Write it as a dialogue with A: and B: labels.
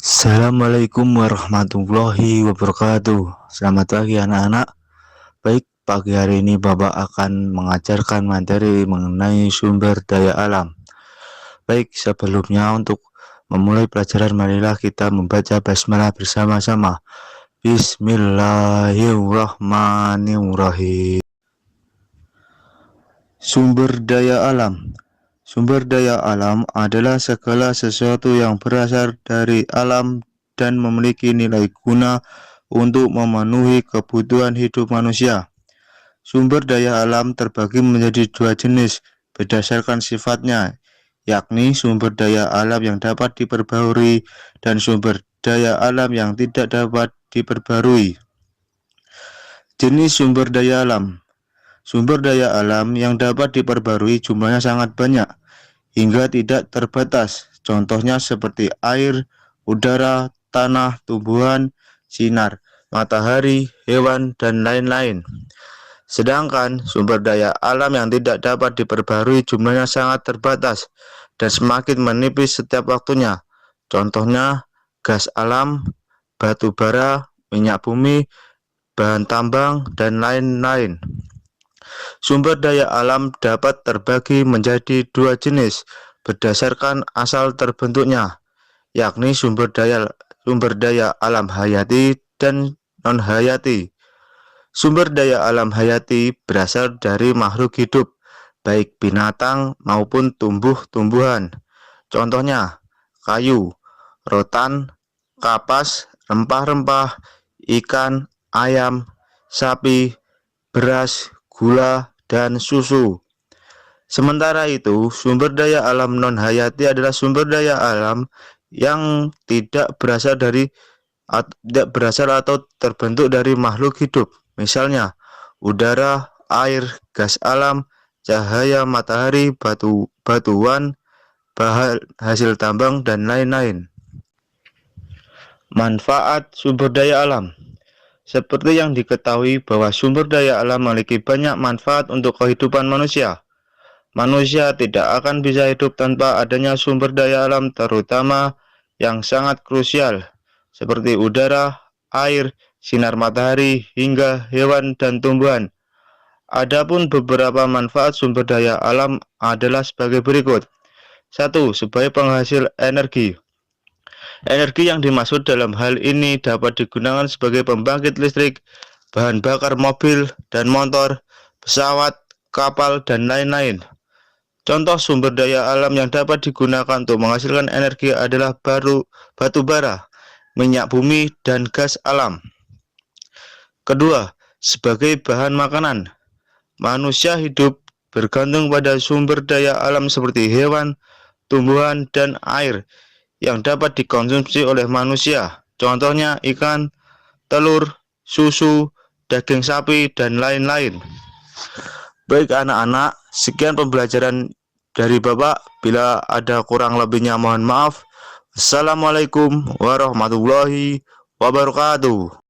A: Assalamualaikum warahmatullahi wabarakatuh. Selamat pagi anak-anak. Baik, pagi hari ini Bapak akan mengajarkan materi mengenai sumber daya alam. Baik, sebelumnya untuk memulai pelajaran marilah kita membaca basmalah bersama-sama. Bismillahirrahmanirrahim. Sumber daya alam. Sumber daya alam adalah segala sesuatu yang berasal dari alam dan memiliki nilai guna untuk memenuhi kebutuhan hidup manusia. Sumber daya alam terbagi menjadi dua jenis berdasarkan sifatnya, yakni sumber daya alam yang dapat diperbarui dan sumber daya alam yang tidak dapat diperbarui. Jenis sumber daya alam. Sumber daya alam yang dapat diperbarui jumlahnya sangat banyak, hingga tidak terbatas. Contohnya seperti air, udara, tanah, tumbuhan, sinar, matahari, hewan, dan lain-lain. Sedangkan sumber daya alam yang tidak dapat diperbarui jumlahnya sangat terbatas dan semakin menipis setiap waktunya. Contohnya gas alam, batu bara, minyak bumi, bahan tambang, dan lain-lain. Sumber daya alam dapat terbagi menjadi dua jenis berdasarkan asal terbentuknya, yakni sumber daya alam hayati dan non-hayati. Sumber daya alam hayati berasal dari makhluk hidup, baik binatang maupun tumbuh-tumbuhan. Contohnya kayu, rotan, kapas, rempah-rempah, ikan, ayam, sapi, beras, gula, dan susu. Sementara itu, sumber daya alam non-hayati adalah sumber daya alam yang tidak berasal atau terbentuk dari makhluk hidup. Misalnya, udara, air, gas alam, cahaya matahari, batuan, bahan hasil tambang, dan lain-lain. Manfaat sumber daya alam. Seperti yang diketahui bahwa sumber daya alam memiliki banyak manfaat untuk kehidupan manusia. Manusia tidak akan bisa hidup tanpa adanya sumber daya alam, terutama yang sangat krusial, seperti udara, air, sinar matahari, hingga hewan dan tumbuhan. Adapun beberapa manfaat sumber daya alam adalah sebagai berikut. 1. Sebagai penghasil energi. Energi yang dimaksud dalam hal ini dapat digunakan sebagai pembangkit listrik, bahan bakar mobil dan motor, pesawat, kapal, dan lain-lain. Contoh sumber daya alam yang dapat digunakan untuk menghasilkan energi adalah batu bara, minyak bumi, dan gas alam. Kedua, sebagai bahan makanan. Manusia hidup bergantung pada sumber daya alam seperti hewan, tumbuhan, dan air yang dapat dikonsumsi oleh manusia. Contohnya ikan, telur, susu, daging sapi, dan lain-lain. Baik anak-anak, sekian pembelajaran dari Bapak. Bila ada kurang lebihnya mohon maaf. Assalamualaikum warahmatullahi wabarakatuh.